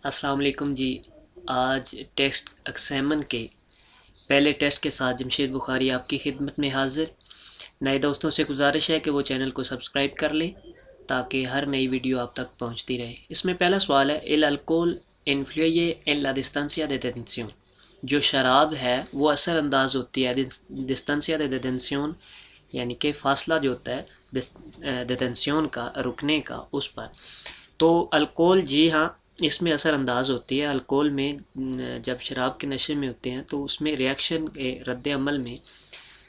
अस्सलाम वालेकुम जी। आज टेस्ट एक्सामन के पहले टेस्ट के साथ जमशेद बुखारी आपकी खिदमत में हाज़िर। नए दोस्तों से गुजारिश है कि वो चैनल को सब्सक्राइब कर लें ताकि हर नई वीडियो आप तक पहुंचती रहे। इसमें पहला सवाल है, एल अल्कोहल इन्फ्लुye en la distancia de detención। जो शराब है वो असरअंदाज होती है डिस्टेंसिया de detención, यानी कि फ़ासला जो होता है डिटेंशन का, रुकने का, उस पर। तो अल्कोहल, जी हाँ, इसमें असरअंदाज होती है। अल्कोहल में जब शराब के नशे में होते हैं तो उसमें रिएक्शन के रद्द अमल में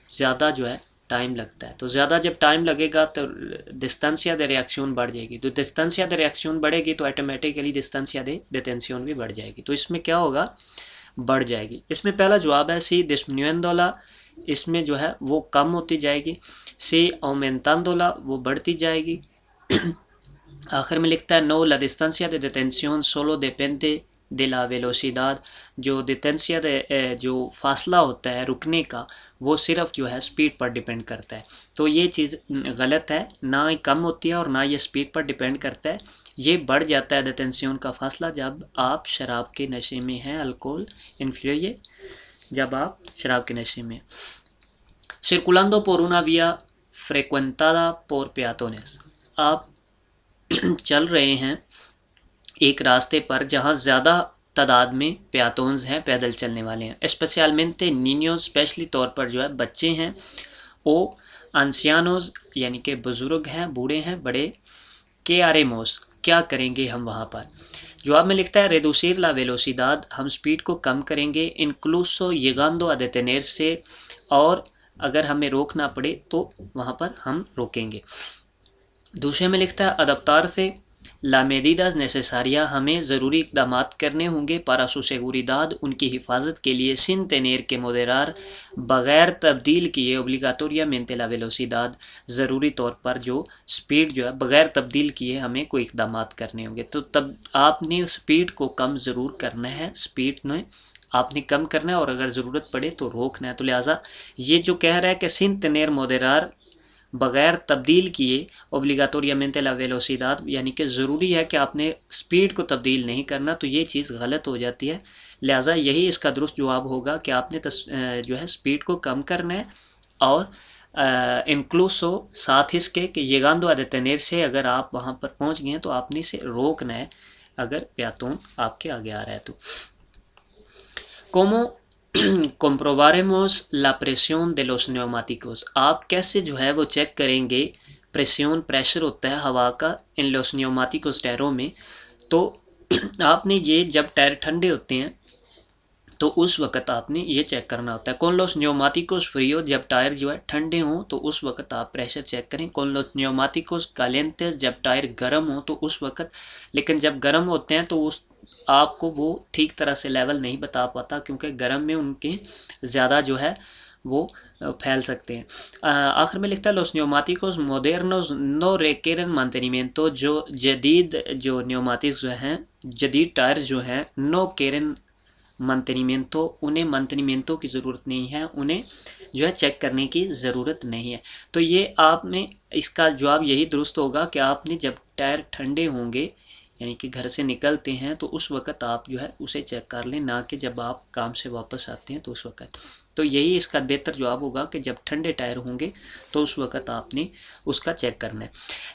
ज़्यादा जो है टाइम लगता है। तो ज़्यादा जब टाइम लगेगा तो डिस्टेंसिया दे रिएक्शन बढ़ जाएगी। तो डिस्टेंसिया दे रिएक्शन बढ़ेगी तो ऑटोमेटिकली डिस्टेंसिया दे डिटेंशन भी बढ़ जाएगी। तो इसमें क्या होगा, बढ़ जाएगी। इसमें पहला जवाब है सी डिस्मिनुएंदोला, इसमें जो है वो कम होती जाएगी। सी aumentándola, वो बढ़ती जाएगी। आखिर में लिखता है no, la distancia de detención solo depende de la velocidad। जो डिटेंसिया जो फासला होता है रुकने का वो सिर्फ जो है स्पीड पर डिपेंड करता है। तो ये चीज़ गलत है, ना ही कम होती है और ना ये स्पीड पर डिपेंड करता है। ये बढ़ जाता है डिटेंशन का फासला जब आप शराब के नशे में हैं, अल्कोहल इन्फ्लुye, जब आप शराब के नशे में। circulando por una vía frecuentada por peatones, आप चल रहे हैं एक रास्ते पर जहाँ ज़्यादा तादाद में प्यातोन्स हैं, पैदल चलने वाले हैं। स्पेशलमेंटे निनियोज, स्पेशली तौर पर जो है बच्चे हैं। ओ आंसियानोज, यानी कि बुज़ुर्ग हैं, बूढ़े हैं, बड़े। के आरेमोस, क्या करेंगे हम वहाँ पर। जवाब में लिखता है रेडुसिर ला वेलोसिदाद, हम स्पीड को कम करेंगे। इनक्लूसो येगांदो आ detenerse, और अगर हमें रोकना पड़े तो वहाँ पर हम रोकेंगे। दूसरे में लिखता है अदप्तार से ला मेडिदास नेसेसारिया, हमें ज़रूरी इकदाम करने होंगे। पारा सु seguridad, उनकी हिफाजत के लिए। सिन tener के moderar, बग़ैर तब्दील किए। obligatoriamente la velocidad, ज़रूरी तौर पर जो स्पीड जो है बग़ैर तब्दील किए हमें कोई इकदाम करने होंगे। तो तब आपने स्पीड को कम ज़रूर करना है, स्पीड में आपने कम करना है और अगर ज़रूरत पड़े तो रोकना है। तो लिहाजा ये जो कह रहा है कि सिन tener moderar, बग़ैर तब्दील किए, ओब्लिगाटोरियमेंटे ला वेलोसिदाद, यानी कि ज़रूरी है कि आपने स्पीड को तब्दील नहीं करना, तो ये चीज़ गलत हो जाती है। लिहाजा यही इसका दुरुस्त जवाब होगा कि आपने जो है स्पीड को कम करना है। और इंक्लूसो, साथ इसके कि येगांदो आ detenerse, अगर आप वहाँ पर पहुँच गए हैं तो आपने इसे रोकना है अगर प्यातोन आपके आगे आ रहा है तो। como comprobaremos la presión de los neumáticos, आप कैसे जो है वो चेक करेंगे प्रेसियन, प्रेशर होता है हवा का, इन los neumáticos टायरों में। तो आपने ये जब टायर ठंडे होते हैं तो उस वक़्त आपने ये चेक करना होता है। con los neumáticos fríos, जब टायर जो है ठंडे हों तो उस वक़्त आप प्रेशर चेक करें। con los neumáticos calientes, जब टायर गर्म हो तो उस वक़्त। लेकिन जब गर्म होते हैं तो उस आपको वो ठीक तरह से लेवल नहीं बता पाता, क्योंकि गर्म में उनके ज़्यादा जो है वो फैल सकते हैं। आखिर में लिखता है los neumáticos modernos no requieren mantenimiento, जो जदीद जो न्यूमाटिक्स जो हैं, जदीद टायर जो हैं, no quieren mantenimiento, उन्हें mantenimiento की ज़रूरत नहीं है, उन्हें जो है चेक करने की ज़रूरत नहीं है। तो ये आप में इसका जवाब यही दुरुस्त होगा कि आपने जब टायर ठंडे होंगे, यानी कि घर से निकलते हैं तो उस वक़्त आप जो है उसे चेक कर लें, ना कि जब आप काम से वापस आते हैं तो उस वक़्त। तो यही इसका बेहतर जवाब होगा कि जब ठंडे टायर होंगे तो उस वक़्त आपने उसका चेक करना है।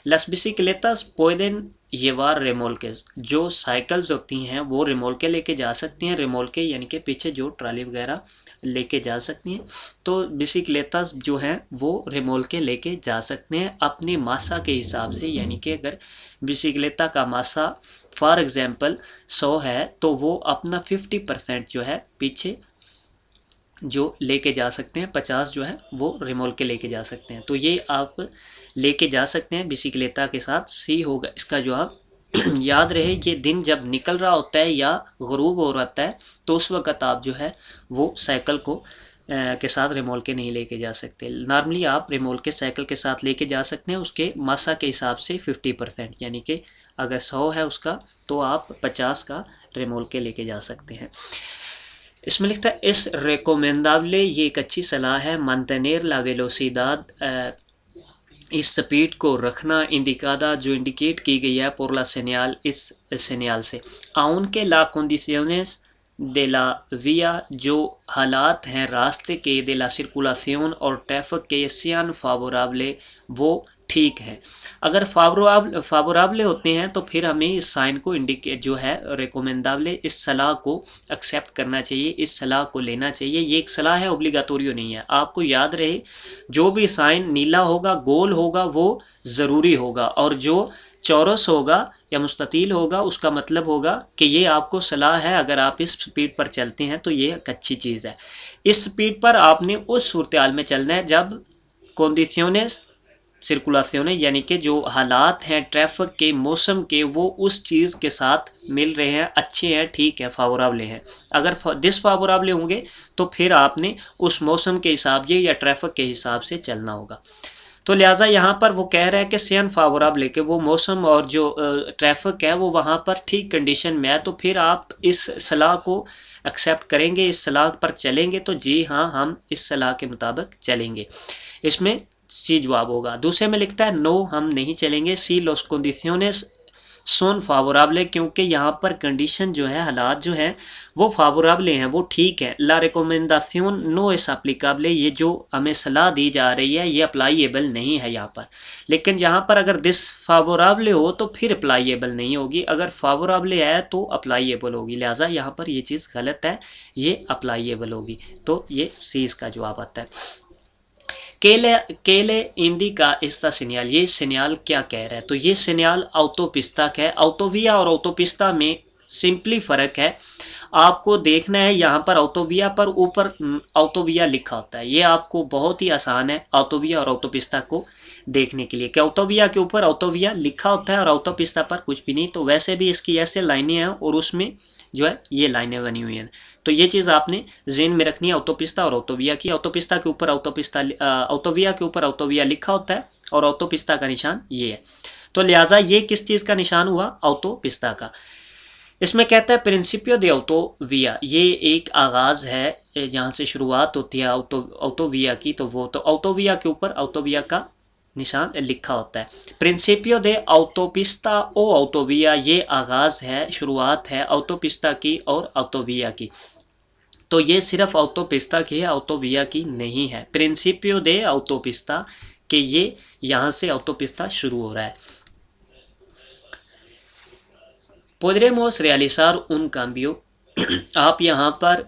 las bicicletas pueden llevar remolques, जो साइकिल्स होती हैं वो रिमोल्के लेके जा सकती हैं। रिमोल्के यानी कि पीछे जो ट्राली वगैरह लेके जा सकती हैं। तो बिसिक्लेतास जो हैं वो रिमोल्के लेके जा सकते हैं अपनी मासा के हिसाब से, यानी कि अगर बिसिक्लेता का मासा फॉर एग्जांपल 100 है तो वो अपना 50% जो है पीछे जो लेके जा सकते हैं, 50 जो है वो रिमोल्के लेके जा सकते हैं। तो ये आप लेके जा सकते हैं बिसिक्लेता के साथ। सी होगा इसका जवाब। याद रहे ये दिन जब निकल रहा होता है या गुरूब हो रहता है तो उस वक़्त आप जो है वो साइकिल को के साथ रिमोल्के नहीं लेके जा सकते। नॉर्मली आप रिमोल्के साइकिल के साथ लेके जा सकते हैं उसके मासा के हिसाब से 50%, यानी कि अगर 100 है उसका तो आप 50 का रिमोल्के लेके जा सकते हैं। इसमें लिखता है इस recomendable, ये एक अच्छी सलाह है। mantener la velocidad इस स्पीड को रखना इंडिकादा जो इंडिकेट की गई है por la señal इस señal से। aunque la condiciones de la vía जो हालात हैं रास्ते के de la circulación और ट्रैफिक के sean favorable वो ठीक है। अगर फावोराबले होते हैं तो फिर हमें इस साइन को इंडिकेट जो है रिकमेंडेबल इस सलाह को एक्सेप्ट करना चाहिए, इस सलाह को लेना चाहिए। ये एक सलाह है, ओब्लिगाटोरियो नहीं है। आपको याद रहे जो भी साइन नीला होगा, गोल होगा, वो ज़रूरी होगा, और जो चौरस होगा या मुस्ततील होगा उसका मतलब होगा कि ये आपको सलाह है, अगर आप इस स्पीड पर चलते हैं तो ये एक अच्छी चीज़ है। इस स्पीड पर आपने उस सूरत हाल में चलना है जब कंडीशंस सर्कुलेशन यानी कि जो हालात हैं ट्रैफिक के, मौसम के, वो उस चीज़ के साथ मिल रहे हैं, अच्छे हैं, ठीक है, फावोराबले हैं। अगर डिसफावोराबले होंगे तो फिर आपने उस मौसम के हिसाब से या ट्रैफिक के हिसाब से चलना होगा। तो लिहाजा यहाँ पर वो कह रहा है कि सेन फावोराबले के वो मौसम और जो ट्रैफिक है वो वहाँ पर ठीक कंडीशन में है, तो फिर आप इस सलाह को एक्सेप्ट करेंगे, इस सलाह पर चलेंगे। तो जी हाँ, हम इस सलाह के मुताबिक चलेंगे। इसमें सी जवाब होगा। दूसरे में लिखता है नो, हम नहीं चलेंगे। सी लोस कंडीशंस सोन फावोराबले, क्योंकि यहाँ पर कंडीशन जो है, हालात जो हैं वो फावोराबले हैं, वो ठीक है। ला रिकमेंडाशन नो एस अप्लीकेबल, ये जो हमें सलाह दी जा रही है ये अप्लाईएबल नहीं है यहाँ पर। लेकिन यहाँ पर अगर दिस फावोराबले हो तो फिर अप्लाईएबल नहीं होगी, अगर फावोराबले है तो अप्लाईएबल होगी। लिहाजा यहाँ पर ये चीज़ गलत है, ये अप्लाईएबल होगी। तो ये सी इसका जवाब आता है। केले इंडी का इस्ता सिनियाल, ये सिनियाल क्या कह रहा है? तो ये सिनियाल autopista का है। ऑटोविया और ऑटोपिस्ता में सिंपली फ़र्क है, आपको देखना है यहाँ पर ऑटोविया पर ऊपर ऑटोविया लिखा होता है। ये आपको बहुत ही आसान है ऑटोविया और ऑटोपिस्ता को देखने के लिए कि ऑटोविया के ऊपर ऑटोविया लिखा होता है और ऑटोपिस्ता पर कुछ भी नहीं। तो वैसे भी इसकी ऐसे लाइनें हैं और उसमें जो है ये लाइनें बनी हुई हैं। तो ये चीज़ आपने ज़हन में रखनी है ऑटोपिस्ता और ऑटोविया की। ऑटोपिस्ता के ऊपर ऑटोविया के ऊपर ऑटोविया लिखा होता है और ऑटोपिस्ता का निशान ये है। तो लिहाजा ये किस चीज़ का निशान हुआ? ऑटोपिस्ता का। इसमें कहता है प्रिंसिपियो दे ऑटोविया, ये एक आगाज़ है, जहाँ से शुरुआत होती है ऑटोविया की। तो वो तो ऑटोविया के ऊपर ऑटोविया का निशान लिखा होता है। प्रिंसिपियो दे ऑटोपिस्ता ओ ऑटोविया, ये आगाज़ है, शुरुआत है ऑटोपिस्ता की और ऑटोविया की। तो ये सिर्फ ऑटोपिस्ता की है, ऑटोविया की नहीं है। प्रिंसिपियो दे ऑटोपिस्ता के ये यहाँ से ऑटोपिस्ता शुरू हो रहा है। Podremos realizar un cambio, आप यहाँ पर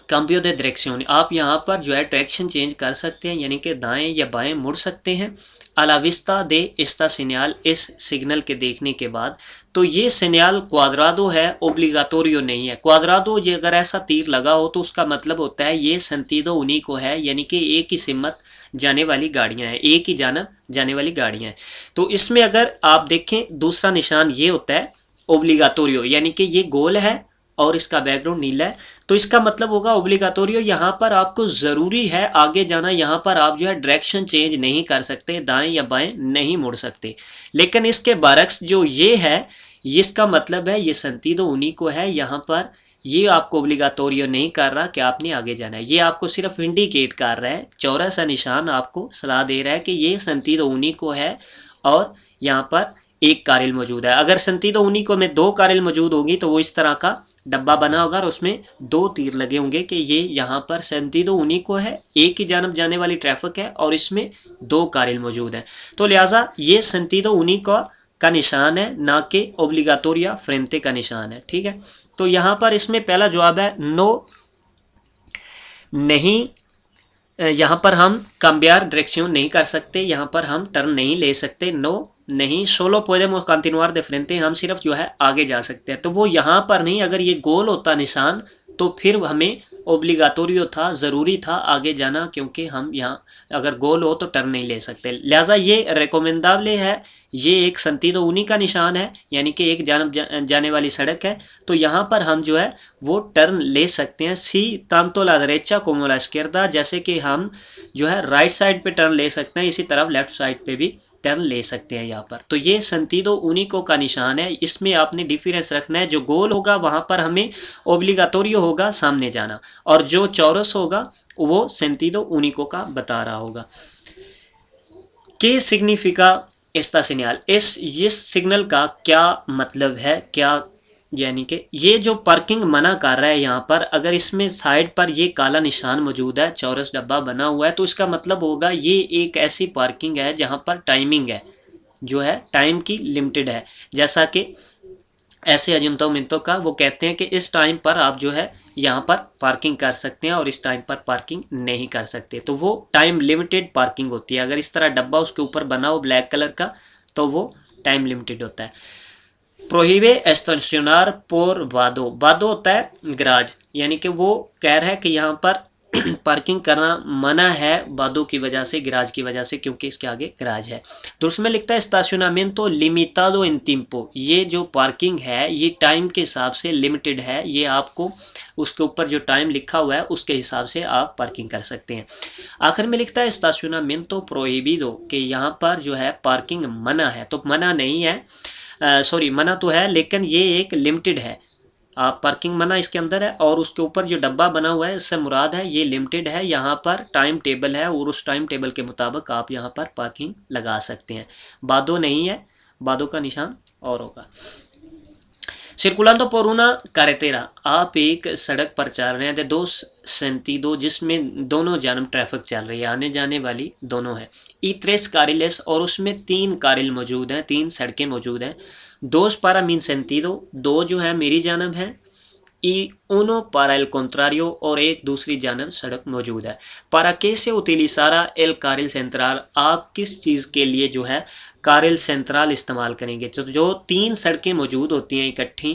cambio de dirección, आप यहाँ पर जो है डायरेक्शन चेंज कर सकते हैं, यानी कि दाएं या बाएं मुड़ सकते हैं। अलाविस्ता दे इस्ता सिग्नल, इस सिग्नल के देखने के बाद। तो ये सिग्नल क्वाड्राडो है, ओब्लिगाटोरियो नहीं है। क्वाड्राडो ये अगर ऐसा तीर लगा हो तो उसका मतलब होता है ये सेंटिडो ऊनिको है, यानी कि एक ही सिमत जाने वाली गाड़ियाँ हैं, एक ही जानब जाने वाली गाड़ियाँ हैं। तो इसमें अगर आप देखें दूसरा निशान ये होता है ओब्लिगाटोरियो, यानी कि ये गोल है और इसका बैकग्राउंड नीला है। तो इसका मतलब होगा ओब्लिगाटोरियो, यहाँ पर आपको ज़रूरी है आगे जाना, यहाँ पर आप जो है डायरेक्शन चेंज नहीं कर सकते, दाएं या बाएं नहीं मुड़ सकते। लेकिन इसके बरक्स जो ये है, इसका मतलब है ये सेंटिडो ऊनिको है, यहाँ पर ये आपको ओब्लिगाटोरियो नहीं कर रहा कि आपने आगे जाना है, ये आपको सिर्फ इंडिकेट कर रहा है, चौड़ा सा निशान आपको सलाह दे रहा है कि ये सेंटिडो ऊनिको है और यहाँ पर एक कारिल मौजूद है। अगर सेंटिडो ऊनिको में दो कारिल मौजूद होगी तो वो इस तरह का डब्बा बना होगा और उसमें दो तीर लगे होंगे कि ये यहाँ पर सेंटिडो ऊनिको है, एक ही जानब जाने वाली ट्रैफिक है और इसमें दो कारिल मौजूद हैं। तो लिहाजा ये सेंटिडो ऊनिको का निशान है, ना कि ओब्लिगाटोरिया फ्रेंटे का निशान है। ठीक है, तो यहाँ पर इसमें पहला जवाब है नो, नहीं। यहाँ पर हम cambiar डायरेक्शन नहीं कर सकते, यहाँ पर हम टर्न नहीं ले सकते, नो नहीं। Solo podemos continuar de frente, हम सिर्फ जो है आगे जा सकते हैं। तो वो यहाँ पर नहीं, अगर ये गोल होता निशान तो फिर हमें ओब्लिगाटोरियो था, ज़रूरी था आगे जाना, क्योंकि हम यहाँ अगर गोल हो तो टर्न नहीं ले सकते। लिहाजा ये रिकमेंडेबल है, ये एक सेंटिडो ऊनी का निशान है, यानी कि एक जानब जाने वाली सड़क है। तो यहाँ पर हम जो है वो टर्न ले सकते हैं। सी tanto la derecha como la izquierda, जैसे कि हम जो है राइट साइड पे टर्न ले सकते हैं, इसी तरफ लेफ्ट साइड पे भी टर्न ले सकते हैं यहाँ पर। तो ये सेंटिडो ऊनिको का निशान है, इसमें आपने डिफरेंस रखना है। जो गोल होगा वहाँ पर हमें ओब्लिगाटोरियो होगा सामने जाना, और जो चौरस होगा वो सेंटिडो ऊनिको का बता रहा होगा। के सिग्निफिका एस्ता सिग्नल, इस सिग्नल का क्या मतलब है, क्या यानी कि ये जो पार्किंग मना कर रहा है यहाँ पर, अगर इसमें साइड पर ये काला निशान मौजूद है, चौरस डब्बा बना हुआ है, तो इसका मतलब होगा ये एक ऐसी पार्किंग है जहाँ पर टाइमिंग है, जो है टाइम की लिमिटेड है। जैसा कि ऐसे अजंतो मिनतों का वो कहते हैं कि इस टाइम पर आप जो है यहाँ पर पार्किंग कर सकते हैं और इस टाइम पर पार्किंग नहीं कर सकते, तो वो टाइम लिमिटेड पार्किंग होती है। अगर इस तरह डब्बा उसके ऊपर बना हो ब्लैक कलर का, तो वो टाइम लिमिटेड होता है। प्रोहिबे एस्टेशनर पोर वादो, वादो होता है गराज, यानी कि वो कह रहा है कि यहाँ पर पार्किंग करना मना है वादो की वजह से, गराज की वजह से, क्योंकि इसके आगे गराज है। तो उसमें लिखता है estacionamiento limitado en tiempo, ये जो पार्किंग है ये टाइम के हिसाब से लिमिटेड है, ये आपको उसके ऊपर जो टाइम लिखा हुआ है उसके हिसाब से आप पार्किंग कर सकते हैं। आखिर में लिखता है estacionamiento prohibido, कि यहाँ पर जो है पार्किंग मना है, तो मना नहीं है, सॉरी मना तो है लेकिन ये एक लिमिटेड है, आप पार्किंग मना इसके अंदर है, और उसके ऊपर जो डब्बा बना हुआ है इससे मुराद है ये लिमिटेड है, यहाँ पर टाइम टेबल है और उस टाइम टेबल के मुताबिक आप यहाँ पर पार्किंग लगा सकते हैं। बादो नहीं है, बादो का निशान और होगा। सिरकुलांदो पोरूना कारेतेरा, आप एक सड़क पर चल रहे हैं, दे दो सेंतीदो, जिसमें दोनों जानब ट्रैफिक चल रही है, आने जाने वाली दोनों है। ई त्रेस कारिलेस, और उसमें 3 कारिल मौजूद हैं, 3 सड़कें मौजूद हैं। दोस पारा मीन सेंतीदो, 2 जो है मेरी जानब है। ई उनो पारा एल कॉन्ट्रारियो, और एक दूसरी जानब सड़क मौजूद है। पारा कैसे उतिलिसारा एल कारिल सेंट्रल, आप किस चीज़ के लिए जो है कारिल सेंट्रल इस्तेमाल करेंगे। तो जो 3 सड़कें मौजूद होती हैं इकट्ठी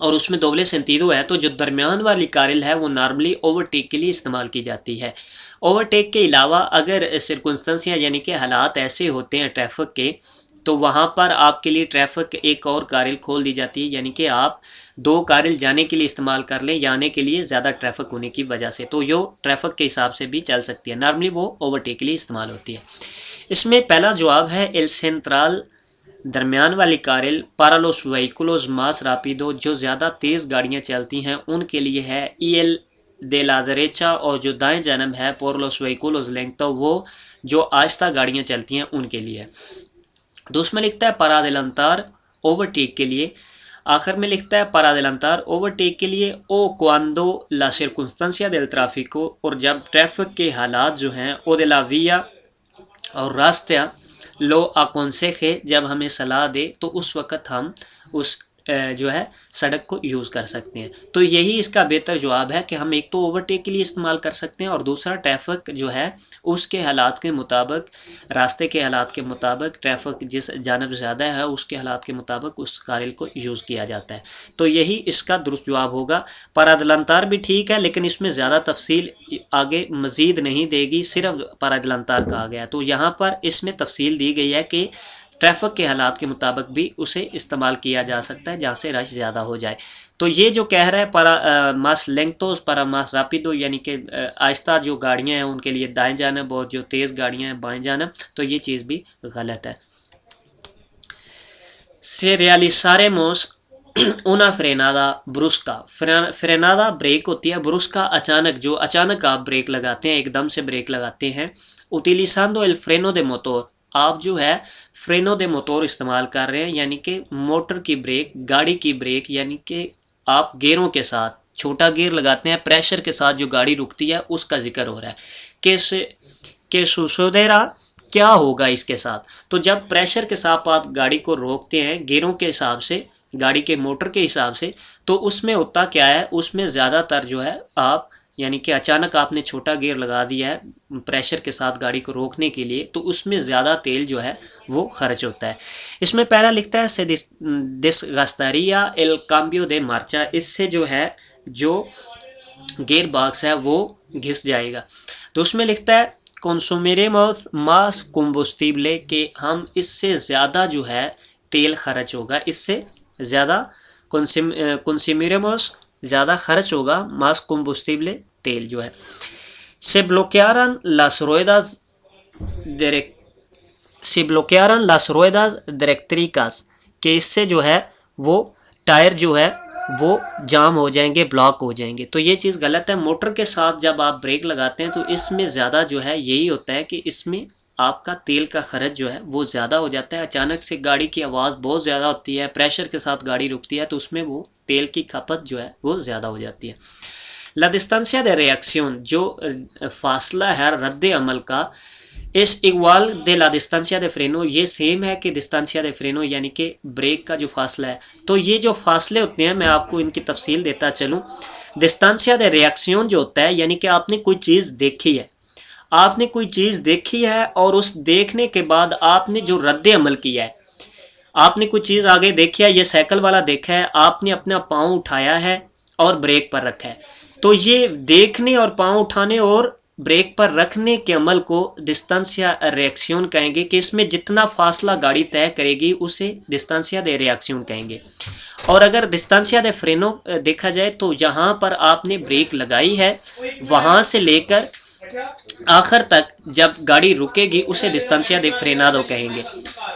और उसमें दोबले सेंतीदो है, तो जो दरमियान वाली कारिल है वो नॉर्मली ओवरटेक के लिए इस्तेमाल की जाती है। ओवरटेक के अलावा अगर सिरकमस्टेंसियाँ यानी कि हालात ऐसे होते हैं ट्रैफिक के, तो वहाँ पर आपके लिए ट्रैफिक एक और कारिल खोल दी जाती है, यानी कि आप 2 कारिल जाने के लिए इस्तेमाल कर लें, आने के लिए ज़्यादा ट्रैफिक होने की वजह से, तो यो ट्रैफिक के हिसाब से भी चल सकती है, नॉर्मली वो ओवरटेक के लिए इस्तेमाल होती है। इसमें पहला जवाब है एल सेंट्रल, दरमियान वाली कारिल, पारालोस व्हीकुलोस मास रापिडो, जो ज़्यादा तेज़ गाड़ियाँ चलती हैं उनके लिए है। ई एल दे ला देरेचा, और जो दाएं जानब है पोरलोस व्हीकुलोस लेंटो, वो जो आहिस्ता गाड़ियाँ चलती हैं उनके लिए। तो उसमें लिखता है पारा देलंतार, ओवरटेक के लिए। आखिर में लिखता है पारा देलंतार, ओवरटेक के लिए ओ क्वांदो ला सिरकुंस्टेंसिया देल ट्राफिको, और जब ट्रैफिक के हालात जो हैं ओ दे ला विया और रास्ता लो अकोंसेखे, जब हमें सलाह दे तो उस वक़्त हम उस जो है सड़क को यूज़ कर सकते हैं। तो यही इसका बेहतर जवाब है कि हम एक तो ओवरटेक के लिए इस्तेमाल कर सकते हैं, और दूसरा ट्रैफिक जो है उसके हालात के मुताबिक, रास्ते के हालात के मुताबिक, ट्रैफिक जिस जानब ज़्यादा है उसके हालात के मुताबिक उस कारिल को यूज़ किया जाता है। तो यही इसका दुरुस्त जवाब होगा। पारादलंतार भी ठीक है, लेकिन इसमें ज़्यादा तफसील आगे मज़ीद नहीं देगी, सिर्फ पारादलंतार कहा गया। तो यहाँ पर इसमें तफसील दी गई है कि ट्रैफिक के हालात के मुताबिक भी उसे इस्तेमाल किया जा सकता है जहाँ से रश ज़्यादा हो जाए। तो ये जो कह रहा है पारा मास लेंटोस पारा मास रापिडो, यानी कि आहिस्ता जो गाड़ियाँ हैं उनके लिए दाएं जानब और जो तेज़ गाड़ियाँ हैं बाएं जानब, तो ये चीज़ भी गलत है। से realizaremos una frenada brusca, फ्रेनादा ब्रेक होती है, ब्रुस्का अचानक, जो अचानक आप ब्रेक लगाते हैं, एकदम से ब्रेक लगाते हैं। utilizando el freno de motor, आप जो है फ्रेनो दे मोटोर इस्तेमाल कर रहे हैं, यानी कि मोटर की ब्रेक, गाड़ी की ब्रेक, यानी कि आप गेयरों के साथ छोटा गियर लगाते हैं, प्रेशर के साथ जो गाड़ी रुकती है उसका जिक्र हो रहा है। के सुसोदेरा, क्या होगा इसके साथ। तो जब प्रेशर के साथ आप गाड़ी को रोकते हैं गियरों के हिसाब से, गाड़ी के मोटर के हिसाब से, तो उसमें होता क्या है, उसमें ज़्यादातर जो है आप, यानी कि अचानक आपने छोटा गियर लगा दिया है प्रेशर के साथ गाड़ी को रोकने के लिए, तो उसमें ज़्यादा तेल जो है वो खर्च होता है। इसमें पहला लिखता है से डिस्गस्तारिया एल काम्बियो दे मार्चा, इससे जो है जो गियर बॉक्स है वो घिस जाएगा। तो उसमें लिखता है कंsumiremos más combustible, कि हम इससे ज़्यादा जो है तेल खर्च होगा, इससे ज़्यादा कंsumiremos ज़्यादा खर्च होगा, más combustible तेल जो है। se bloquearán las ruedas directricas, कि इससे जो है वो टायर जो है वो जाम हो जाएंगे, ब्लॉक हो जाएंगे। तो ये चीज़ गलत है। मोटर के साथ जब आप ब्रेक लगाते हैं तो इसमें ज़्यादा जो है यही होता है कि इसमें आपका तेल का खर्च जो है वो ज़्यादा हो जाता है। अचानक से गाड़ी की आवाज़ बहुत ज़्यादा होती है, प्रेशर के साथ गाड़ी रुकती है, तो उसमें वो तेल की खपत जो है वो ज़्यादा हो जाती है। La distancia de reacción जो फासला है रद्द अमल का, इस equal de la distancia de freno, ये सेम है कि distancia de freno यानी कि ब्रेक का जो फासला है। तो ये जो फासले होते हैं मैं आपको इनकी तफसील देता चलूँ। distancia de reacción जो होता है यानी कि आपने कोई चीज़ देखी है, आपने कोई चीज़ देखी है और उस देखने के बाद आपने जो रद्द अमल किया है, आपने कोई चीज़ आगे देखी है, ये साइकिल वाला देखा है, आपने अपना पाँव उठाया है और ब्रेक पर रखा है, तो ये देखने और पाँव उठाने और ब्रेक पर रखने के अमल को डिस्टेंसिया रिएक्शन कहेंगे कि इसमें जितना फासला गाड़ी तय करेगी उसे डिस्टेंसिया दे रिएक्शन कहेंगे। और अगर डिस्टेंसिया दे फ्रेनो देखा जाए तो यहाँ पर आपने ब्रेक लगाई है, वहाँ से लेकर आखिर तक जब गाड़ी रुकेगी उसे डिस्टेंसिया दे फ्रेनादो कहेंगे।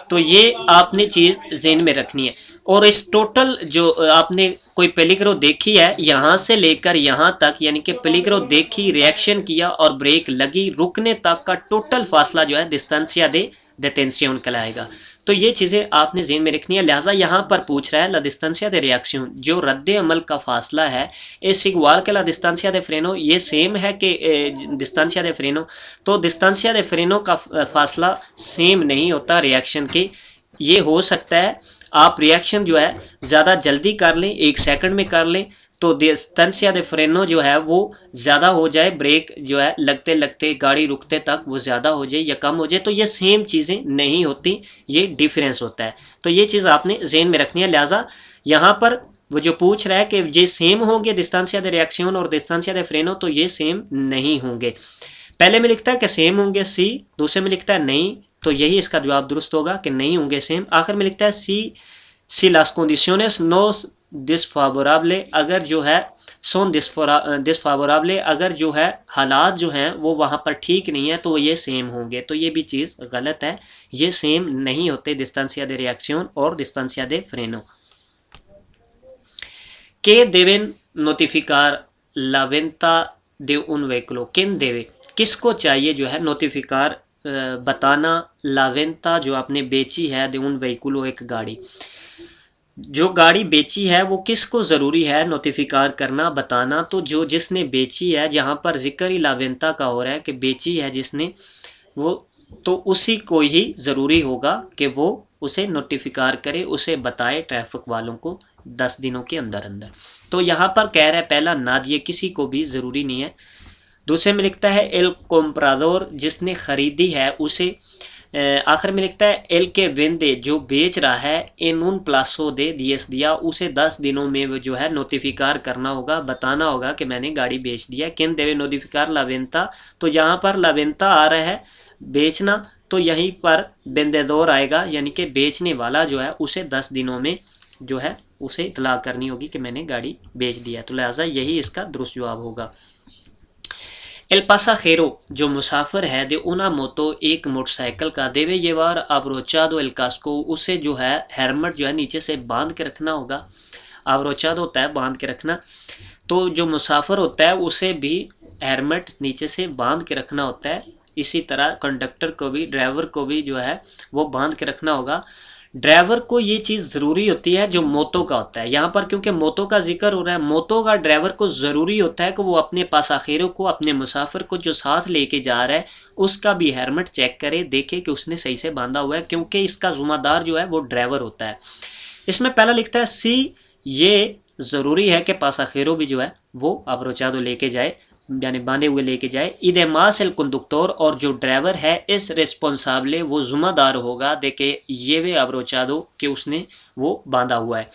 तो ये आपने चीज़ ज़हन में रखनी है। और इस टोटल जो आपने कोई पेलिग्रो देखी है यहाँ से लेकर यहाँ तक, यानी कि पेलिग्रो देखी, रिएक्शन किया और ब्रेक लगी, रुकने तक का टोटल फासला जो है डिस्टेंसिया दे डिटेंसियोन कहलाएगा। तो ये चीज़ें आपने ज़हन में रखनी है। लिहाजा यहाँ पर पूछ रहा है ला डिस्टेंसिया दे रिएक्शन, जो रद्द अमल का फासला है इस इक्वाल के ला डिस्टेंसिया दे फ्रेनो, ये सेम है कि डिस्टेंसिया दे फ्रेनो। तो डिस्टेंसिया दे फ्रेनो का फासला सेम नहीं होता रिएक्शन के। ये हो सकता है आप रिएक्शन जो है ज़्यादा जल्दी कर लें, 1 सेकंड में कर लें, तो डिस्टेंसिया दे फ्रेनो जो है वो ज़्यादा हो जाए, ब्रेक जो है लगते लगते गाड़ी रुकते तक वो ज़्यादा हो जाए या कम हो जाए। तो ये सेम चीज़ें नहीं होती, ये डिफरेंस होता है। तो ये चीज़ आपने ज़हन में रखनी है। लिहाजा यहाँ पर वो जो पूछ रहा है कि ये सेम होंगे डिस्टेंसिया दे रिएक्शन और डिस्टेंसिया दे फ्रेनो, तो ये सेम नहीं होंगे। पहले में लिखता है कि सेम होंगे सी, दूसरे में लिखता है नहीं, तो यही इसका जवाब दुरुस्त होगा कि नहीं होंगे सेम। आखिर में लिखता है सी las condiciones no डिसफावराबले, अगर जो है सोन डिसफावराबले, अगर जो है हालात जो हैं वो वहाँ पर ठीक नहीं है तो ये सेम होंगे। तो ये भी चीज़ गलत है, ये सेम नहीं होते डिस्टेंसिया दे रिएक्शन और डिस्टेंसिया दे फ्रेनो। के Deven नोटिफिकार la venta de un vehículo, किन देवे, किसको चाहिए जो है नोटिफिकार बताना, लावेंता जो आपने बेची है, दे उन व्हीकुलो एक गाड़ी, जो गाड़ी बेची है वो किसको ज़रूरी है नोटिफिकार करना, बताना। तो जो जिसने बेची है, जहाँ पर जिक्र ही लावेंता का हो रहा है कि बेची है जिसने वो, तो उसी को ही ज़रूरी होगा कि वो उसे नोटिफिकार करे, उसे बताए ट्रैफिक वालों को 10 दिनों के अंदर अंदर। तो यहाँ पर कह रहा है पहला ना, ये किसी को भी ज़रूरी नहीं है। दूसरे में लिखता है एल कोम्प्रादोर, जिसने ख़रीदी है उसे। आखिर में लिखता है एल के वेंदे, जो बेच रहा है, इन उन प्लासो दे दिएस दिया, उसे 10 दिनों में वो जो है नोटिफिकार करना होगा, बताना होगा कि मैंने गाड़ी बेच दिया। किन देवे नोटिफिकार लावेंता, तो यहाँ पर लावेंता आ रहा है बेचना, तो यहीं पर वेंदेदोर आएगा, यानी कि बेचने वाला जो है उसे 10 दिनों में जो है उसे इतला करनी होगी कि मैंने गाड़ी बेच दिया। तो लिहाजा यही इसका दुरुस्त जवाब होगा। एल पासाखेरो, जो मुसाफिर है, दे उना मोतो, एक मोटरसाइकिल का, देवे ये बार अब्रोचादो एल कास्को, उसे जो है हेलमेट जो है नीचे से बांध के रखना होगा। अब्रोचादो होता है बांध के रखना, तो जो मुसाफिर होता है उसे भी हेलमेट नीचे से बांध के रखना होता है। इसी तरह कंडक्टर को भी, ड्राइवर को भी जो है वो बांध के रखना होगा। ड्राइवर को ये चीज़ ज़रूरी होती है जो मोतो का होता है। यहाँ पर क्योंकि मोतो का जिक्र हो रहा है, मोतो का ड्राइवर को ज़रूरी होता है कि वो अपने पासाखेरों को, अपने मुसाफिर को जो साथ लेके जा रहा है उसका भी हेलमेट चेक करे, देखे कि उसने सही से बांधा हुआ है, क्योंकि इसका ज़िम्मेदार जो है वो ड्राइवर होता है। इसमें पहला लिखता है सी, ये ज़रूरी है कि पासाखेरों भी जो है वो अब्रोचादो लेके जाए, यानी बांधे हुए लेके जाए। इदेमास एल कंडक्टर, और जो ड्राइवर है इस रिस्पॉन्साबले, वो जिम्मेदार होगा देखे ये वे अब्रोचादो कि उसने वो बांधा हुआ है।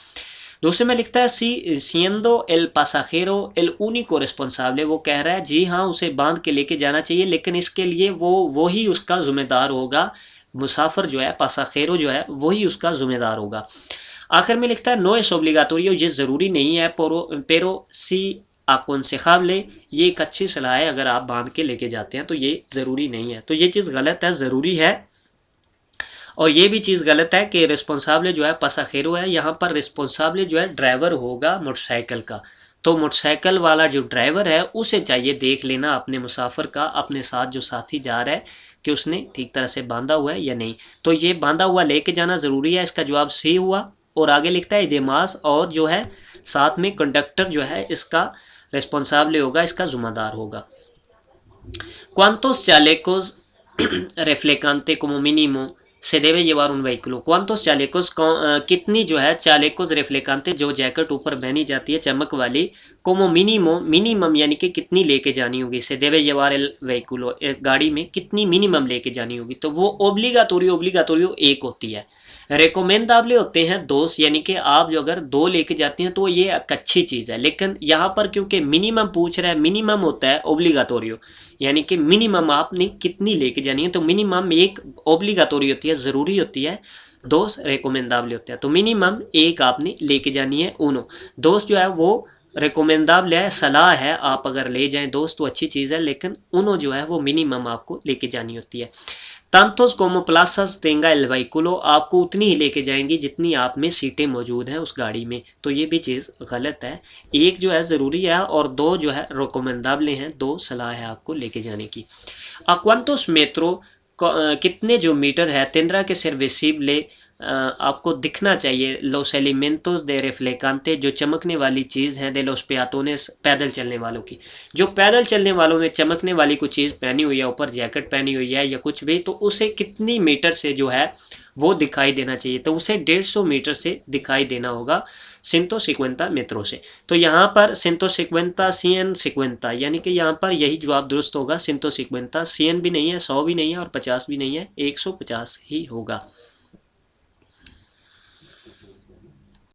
दूसरे में लिखता है सी सियंदो एल पासाखेरो एल único रिस्पॉन्साबले, वो कह रहा है जी हाँ उसे बांध के लेके जाना चाहिए, लेकिन इसके लिए वो ही उसका जिम्मेदार होगा। मुसाफिर जो है, पासाखेरो जो है, वही उसका जिम्मेदार होगा। आखिर में लिखता है नो एस ओब्लिगाटोरियो, ये ज़रूरी नहीं है, पेरो सी अकोंसेखाबले, ये एक अच्छी सलाह है, अगर आप बांध के लेके जाते हैं तो ये ज़रूरी नहीं है। तो ये चीज़ गलत है, ज़रूरी है। और ये भी चीज़ गलत है कि रिस्पॉन्साबले जो है पासाखेरो है, यहाँ पर रिस्पॉन्साबले जो है ड्राइवर होगा मोटरसाइकिल का। तो मोटरसाइकिल वाला जो ड्राइवर है उसे चाहिए देख लेना अपने मुसाफिर का, अपने साथ जो साथी जा रहा है, कि उसने ठीक तरह से बांधा हुआ है या नहीं। तो ये बांधा हुआ लेके जाना ज़रूरी है, इसका जवाब सी हुआ। और आगे लिखता है देमास, और जो है साथ में कंडक्टर जो है इसका रेस्पॉन्साबल होगा, इसका ज़िम्मेदार होगा। ¿Cuántos chalecos reflectante como mínimo se debe llevar un vehículo? ¿Cuántos chalecos कितनी जो है chalecos reflectante जो जैकेट ऊपर पहनी जाती है चमक वाली, como mínimo मिनिमम यानी कि कितनी लेके जानी होगी, से debe llevar el vehículo एक गाड़ी में कितनी मिनिमम लेके जानी होगी, तो वो ओब्लिगाटोरियो एक होती है। रिकमेंडेबल होते हैं दोस्त, यानी कि आप जो अगर 2 लेके जाते हैं तो ये एक अच्छी चीज़ है, लेकिन यहाँ पर क्योंकि मिनिमम पूछ रहा है, मिनिमम होता है ओब्लिगाटोरियो, यानी कि मिनिमम आपने कितनी लेके जानी है, तो मिनिमम एक ओब्लिगाटोरी होती है, ज़रूरी होती है, दोस्त रिकमेंडेबल होते हैं। तो मिनिमम एक आपने लेके जानी है उनो। दोस्त जो है वो रिकमेंडेबल है, सलाह है, आप अगर ले जाएं दोस्त तो अच्छी चीज़ है, लेकिन उनो जो है वो मिनिमम आपको लेके जानी होती है। tantos como plazas tenga el vehículo, आपको उतनी ही लेके जाएंगी जितनी आप में सीटें मौजूद हैं उस गाड़ी में, तो ये भी चीज़ गलत है। एक जो है ज़रूरी है और 2 जो है रिकमेंडेबल हैं, 2 सलाह है आपको लेके जाने की। a cuántos metros, कितने जो मीटर है tendrá que ser visible, आपको दिखना चाहिए los elementos de reflectante, जो चमकने वाली चीज़ है, de los peatones, पैदल चलने वालों की, जो पैदल चलने वालों में चमकने वाली कोई चीज़ पहनी हुई है, ऊपर जैकेट पहनी हुई है या कुछ भी, तो उसे कितनी मीटर से जो है वो दिखाई देना चाहिए, तो उसे 150 मीटर से दिखाई देना होगा 150 metros से। तो यहाँ पर 150 150 यानी कि यहाँ पर यही जवाब दुरुस्त होगा, 150, 100 भी नहीं है, 100 भी नहीं है और 50 भी नहीं है, 150 ही होगा।